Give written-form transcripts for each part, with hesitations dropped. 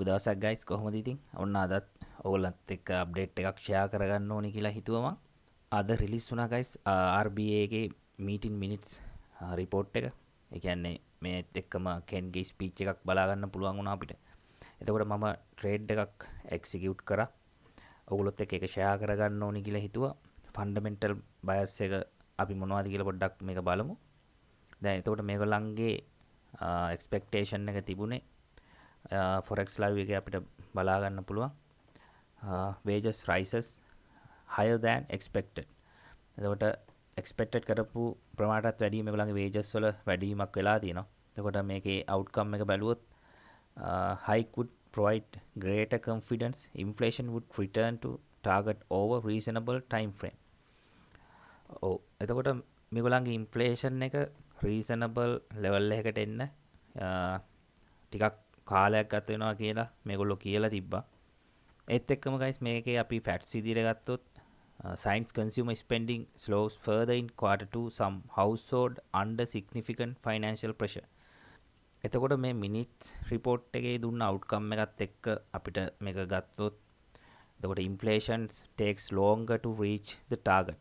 සුබ දවසක් ගයිස් කොහොමද ඉතින් ඔන්න අදත් ඔයගොල්ලන්ත් එක්ක අප්ඩේට් එකක් ෂෙයා කරගන්න ඕනි කියලා හිතුවා මං අද රිලීස් වුණා ගයිස් RBA එකේ මීටින් මිනිට්ස් රිපෝට් එක ඒ කියන්නේ මේත් එක්කම කෙන්ගේ ස්පීච් එකක් බලා ගන්න පුළුවන් වුණා අපිට එතකොට මම ට්‍රේඩ් එකක් එක්සිකියුට් කරා ඔයගොල්ලොත් එක්ක ඒක ෂෙයා කරගන්න ඕනි කියලා හිතුවා ෆන්ඩමෙන්ටල් බයස් එක අපි මොනවද කියලා පොඩ්ඩක් මේක බලමු දැන් එතකොට මේගොල්ලන්ගේ එක්ස්පෙක්ටේෂන් එක තිබුණේ FOREX live එකේ අපිට බලා ගන්න පුළුවන් wages rises higher than expected. එතකොට expected කරපු ප්‍රමාණයටත් වැඩිය මේගොල්ලන්ගේ wages වල වැඩිවීමක් වෙලා තියෙනවා. එතකොට මේකේ outcome එක බැලුවොත් hike would provide greater confidence inflation would return to target over reasonable time frame. ඔව් එතකොට මේගොල්ලන්ගේ inflation එක reasonable level එකකට එන්න ටිකක් කාලයක් ගත වෙනවා කියලා මේගොල්ලෝ කියලා තිබ්බා. ඒත් එක්කම guys මේකේ අපි facts විදිහට ගත්තොත් signs consumer spending slows further in quarter 2 some household under significant financial pressure. එතකොට මේ minutes report එකේ දුන්න outcome එකත් එක්ක අපිට මේක ගත්තොත් එතකොට inflation takes longer to reach the target.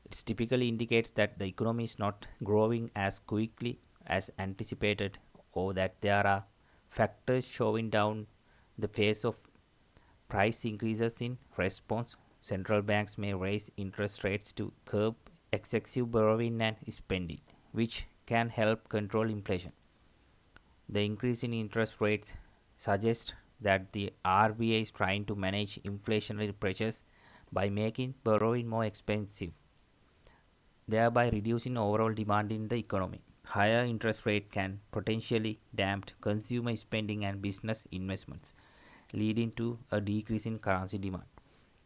It typically indicates that the economy is not growing as quickly as anticipated or that there are factors showing down the pace of price increases in response. Central banks may raise interest rates to curb excessive borrowing and spending, which can help control inflation. The increase in interest rates suggests that the RBA is trying to manage inflationary pressures by making borrowing more expensive, thereby reducing overall demand in the economy. Higher interest rate can potentially dampen consumer spending and business investments, leading to a decrease in currency demand.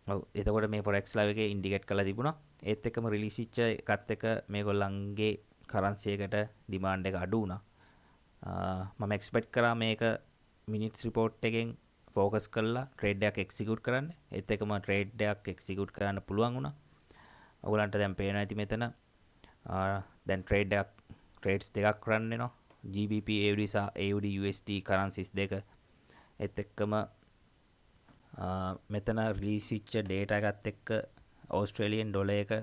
ඔව් එතකොට මේ FOREX live එකේ indicate කරලා තිබුණා. ඒත් එක්කම release වෙච්ච එකත් එක්ක මේගොල්ලන්ගේ කරන්සි එකට ඩිමාන්ඩ් එක අඩු වුණා. මම එක්ස්පෙක්ට් කරා මේක මිනිට්ස් රිපෝට් එකෙන් ફોකස් කරලා ට්‍රේඩ් එකක් එක්සිකියුට් කරන්න. ඒත් එක්කම ට්‍රේඩ් එකක් එක්සිකියුට් කරන්න පුළුවන් වුණා. ඔයගලන්ට දැන් පේනවා ඇති මෙතන දැන් ට්‍රේඩ්ස් දෙකක් රන් වෙනවා GBP AUD සහ AUD USD currencies දෙක ඒත් එක්කම මෙතන රිලීස් වෙච්ච data එකත් එක්ක ඕස්ට්‍රේලියන් ඩොලර් එක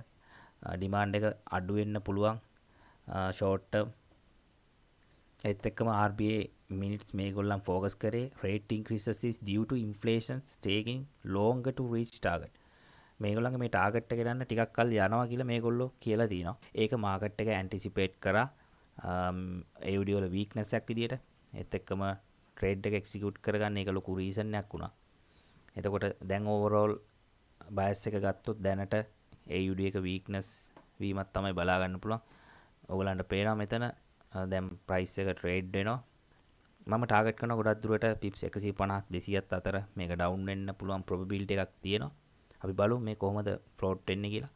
ඩිමාන්ඩ් එක අඩු වෙන්න පුළුවන් short term ඒත් එක්කම RBA minutes මේගොල්ලන් focus කරේ rate increases is due to inflation taking longer to reach target මේගොල්ලන්ගේ මේ ටාගට් එක ගන්න ටිකක් කල් යනවා කියලා මේගොල්ලෝ කියලා දිනවා. ඒක මාකට් එක ඇන්ටිසිපේට් කරා AUD වල වීක්නස් එකක් විදියට. ඒත් එක්කම ට්‍රේඩ් එක එක්සිකියුට් කරගන්න ඒක ලොකු රීසන් එකක් වුණා. එතකොට දැන් ඕවරෝල් බයස් එක ගත්තොත් දැනට AUD එක වීක්නස් වීමක් තමයි බලා ගන්න පුළුවන්. ඔයගලන්ට පේනවා මෙතන දැන් ප්‍රයිස් එක ට්‍රේඩ් වෙනවා. මම ටාගට් කරන ගොඩක් දුරට පිප්ස් 150 200ත් අතර මේක ඩවුන් වෙන්න පුළුවන් probability එකක් තියෙනවා. අපි බලමු මේ කොහොමද ෆ්ලෝට් වෙන්නේ කියලා.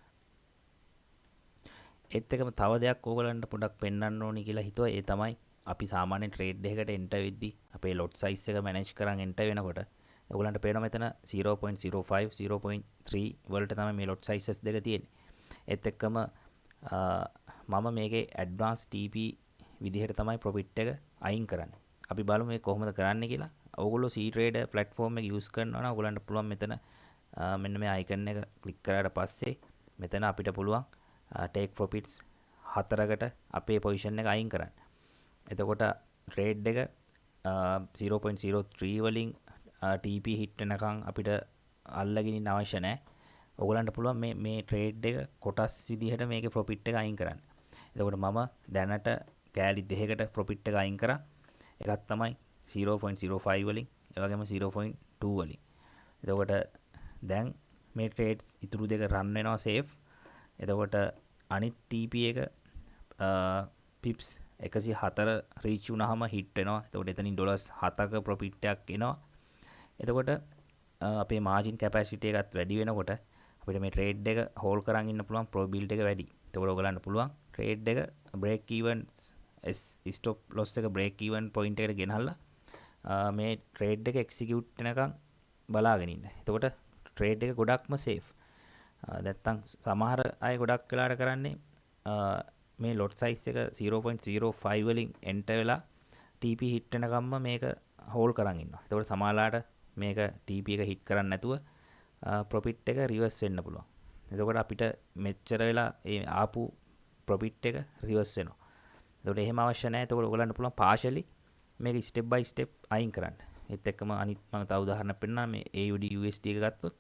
ඒත් එකම තව දෙයක් ඕගලන්ට පොඩක් පෙන්වන්න ඕනි කියලා හිතුවා. ඒ තමයි අපි සාමාන්‍ය ට්‍රේඩ් එකකට එන්ටර් වෙද්දි අපේ ලොට් සයිස් එක මැනේජ් කරන් එන්ටර් වෙනකොට ඕගලන්ට පේනවා මෙතන 0.05 0.3 වලට තමයි මේ ලොට් සයිසස් දෙක තියෙන්නේ. ඒත් එක්කම මම මේකේ ඇඩ්වාන්ස් TP විදිහට තමයි ප්‍රොෆිට් එක අයින් කරන්නේ. අපි බලමු මේ කොහොමද කරන්නේ කියලා. ඕගොල්ලෝ C trader platform එක use කරනවා නම් ඕගලන්ට පුළුවන් මෙතන මෙන්න මේ icon එක ක්ලික් කරාට පස්සේ මෙතන අපිට පුළුවන් take profits 4කට අපේ position එක අයින් කරන්න. එතකොට trade එක 0.03 වලින් TP hit වෙනකන් අපිට අල්ලගෙන ඉන්න අවශ්‍ය නැහැ. ඕගලන්ට පුළුවන් මේ trade එක කොටස් විදිහට මේකේ profit එක අයින් කරන්න. එතකොට මම දැනට කෑලි දෙකකට profit එක අයින් කරා. එකක් තමයි 0.05 වලින් ඒ වගේම 0.2 වලින්. එතකොට දැන් මේ ට්‍රේඩ්ස් ඉතුරු දෙක රන් වෙනවා සේෆ්. එතකොට අනිත් TP එක පිප්ස් 104 රීච් වුණාම හිට් වෙනවා. එතකොට එතනින් ඩොලර්ස් 7ක ප්‍රොෆිට් එකක් එනවා. එතකොට අපේ මාජින් කැපැසිටි එකත් වැඩි වෙනකොට අපිට මේ ට්‍රේඩ් එක හෝල්ඩ් කරන් ඉන්න පුළුවන් ප්‍රොබිලිටි එක වැඩි. එතකොට ඔයගලන්ට පුළුවන් ට්‍රේඩ් එක බ්‍රේක් ඉවන් ස්ටොප් ලොස් එක බ්‍රේක් ඉවන් පොයින්ට් එකට ගෙනහල්ලා මේ ට්‍රේඩ් එක එක්සිකියුට් වෙනකන් බලාගෙන ඉන්න. එතකොට ට්‍රේඩ් එක ගොඩක්ම සේෆ්. නැත්තම් සමහර අය ගොඩක් වෙලාට කරන්නේ මේ ලොට් සයිස් එක 0.05 වලින් එන්ටර් වෙලා TP හිට් වෙනකම්ම මේක හෝල් කරන් ඉන්නවා. එතකොට සමහරලාට මේක TP එක හිට් කරන්නේ නැතුව ප්‍රොෆිට් එක රිවර්ස් වෙන්න පුළුවන්. එතකොට අපිට මෙච්චර වෙලා ඒ ආපු ප්‍රොෆිට් එක රිවර්ස් වෙනවා. එතකොට එහෙම අවශ්‍ය නැහැ. එතකොට ඔයගලන්ට පුළුවන් පාෂලි මේක ස්ටෙප් බයි ස්ටෙප් අයින් කරන්න. ඒත් එක්කම අනිත් මම තව උදාහරණයක් පෙන්නනවා. මේ AUD USD එක ගත්තොත්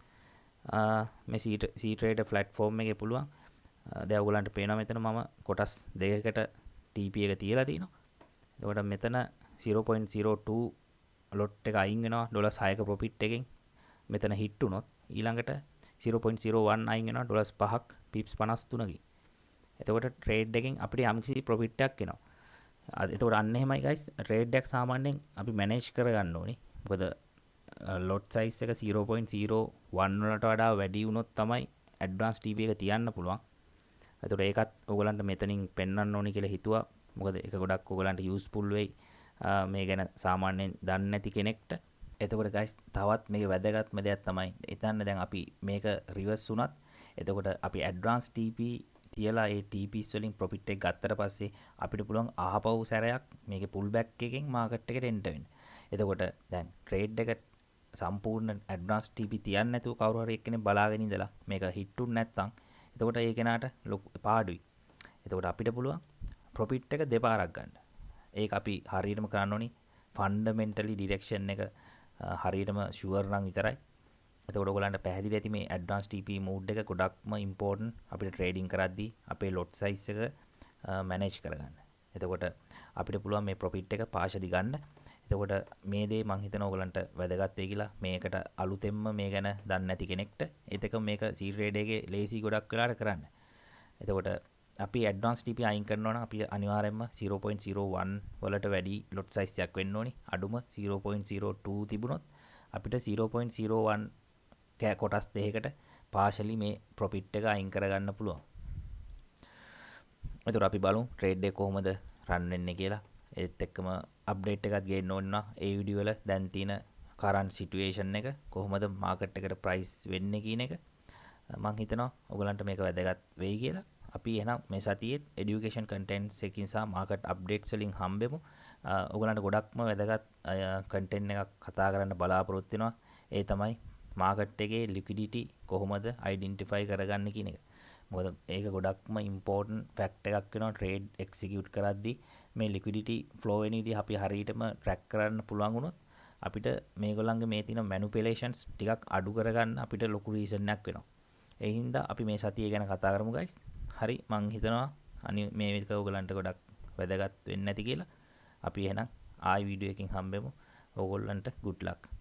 මේ C trader platform එකේ පුළුවන් දැන් ඔයගලන්ට පේනවා මෙතන මම කොටස් දෙකකට TP එක තියලා තිනවා. එතකොට මෙතන 0.02 ලොට් එක අයින් වෙනවා ඩොලර්ස් 6ක ප්‍රොෆිට් එකෙන්. මෙතන හිට් වුණොත් ඊළඟට 0.01 අයින් වෙනවා ඩොලර්ස් 5ක් පිප්ස් 53කින්. එතකොට ට්‍රේඩ් එකෙන් අපිට යම්කිසි ප්‍රොෆිට් එකක් එනවා. එතකොට අන්න එහෙමයි guys ට්‍රේඩ් එකක් සාමාන්‍යයෙන් අපි මැනේජ් කරගන්න ඕනේ. මොකද ලොට් සයිස් එක 0.01 වලට වඩා වැඩි වුණොත් තමයි ඇඩ්වාන්ස් TP එක තියන්න පුළුවන්. එතකොට ඒකත් ඔයගලන්ට මෙතනින් පෙන්වන්න ඕනේ කියලා හිතුවා. මොකද ඒක ගොඩක් ඔයගලන්ට යූස්ෆුල් වෙයි මේ ගැන සාමාන්‍යයෙන් දන්නේ නැති කෙනෙක්ට. එතකොට guys තවත් මේක වැදගත්ම දෙයක් තමයි හිතන්න දැන් අපි මේක රිවර්ස් වුණත් එතකොට අපි ඇඩ්වාන්ස් TP තියලා ඒ TPs වලින් ප්‍රොෆිට් එක ගත්තට පස්සේ අපිට පුළුවන් ආපහු සැරයක් මේකේ පුල් බෑක් එකකින් මාකට් එකට එන්න වෙන්න. එතකොට දැන් ට්‍රේඩ් එක සම්පූර්ණ ඇඩ්වාන්ස් TP තියන්නේ නැතුව කවුරු හරි එක්කෙනෙක් බලාගෙන ඉඳලා මේක හිටුන්නේ නැත්නම් එතකොට ඒ කෙනාට ලොකු පාඩුයි. එතකොට අපිට පුළුවන් ප්‍රොෆිට් එක දෙපාරක් ගන්න. ඒක අපි හරියටම කරන්න ඕනි ෆන්ඩමෙන්ටලි ඩිරෙක්ෂන් එක හරියටම ෂුවර් නම් විතරයි. එතකොට ඔයගලන්ට පැහැදිලි ඇති මේ ඇඩ්වාන්ස් TP මූඩ් එක ගොඩක්ම ඉම්පෝර්ටන්ට් අපිට ට්‍රේඩින් කරද්දී අපේ ලොට් සයිස් එක මැනේජ් කරගන්න. එතකොට අපිට පුළුවන් මේ ප්‍රොෆිට් එක පාෂලි ගන්න. එතකොට මේ දේ මම හිතනවා ඔයගලන්ට වැදගත් වෙයි කියලා මේකට අලුතෙන්ම මේ ගැන දන්නේ නැති කෙනෙක්ට ඒත් එක මේක C trade එකේ ලේසි ගොඩක් වෙලාට කරන්න. එතකොට අපි ඇඩ්වාන්ස් TP අයින් කරනවා නම් අපි අනිවාර්යයෙන්ම 0.01 වලට වැඩි ලොට් සයිස් එකක් වෙන්න ඕනි. අඩුම 0.02 තිබුණොත් අපිට 0.01 කොටස් දෙකකට පාෂලි මේ ප්‍රොෆිට් එක අයින් කරගන්න පුළුවන්. එතකොට අපි බලමු ට්‍රේඩ් එක කොහොමද රන් වෙන්නේ කියලා. ඒත් එක්කම අප්ඩේට් එකක් ගේන්න ඕන නම් AUD වල දැන් තියෙන කරන්ට් සිටුේෂන් එක කොහොමද මාකට් එකට ප්‍රයිස් වෙන්නේ කියන එක මම හිතනවා ඔයගලන්ට මේක වැදගත් වෙයි කියලා. අපි එහෙනම් මේ සතියේ এডুকেෂන් කන්ටෙන්ට්ස් එකකින් සහ මාකට් අප්ඩේට්ස් වලින් හම්බෙමු. ඔයගලන්ට ගොඩක්ම වැදගත් කන්ටෙන්ට් එකක් කතා කරන්න බලාපොරොත්තු වෙනවා. ඒ තමයි මාකට් එකේ ලික්විඩිටි කොහොමද අයිඩෙන්ටිෆයි කරගන්නේ කියන එක. මොකද ඒක ගොඩක්ම ඉම්පෝර්ටන්ට් ෆැක්ට් එකක් වෙනවා ට්‍රේඩ් එක්සිකියුට් කරද්දී මේ ලික්විඩිටි ෆ්ලෝ වෙන විදිහ අපි හරියටම ට්‍රැක් කරන්න පුළුවන් වුණොත් අපිට මේගොල්ලන්ගේ මේ තියෙන මැනිපුලේෂන්ස් ටිකක් අඩු කරගන්න අපිට ලොකු රීසන් එකක් වෙනවා. ඒ හින්දා අපි මේ සතිය ගැන කතා කරමු guys. හරි මං හිතනවා මේ මේක ඔයගලන්ට ගොඩක් වැදගත් වෙන්නේ නැති කියලා. අපි එහෙනම් ආයි වීඩියෝ එකකින් හම්බෙමු. ඕගොල්ලන්ට good luck.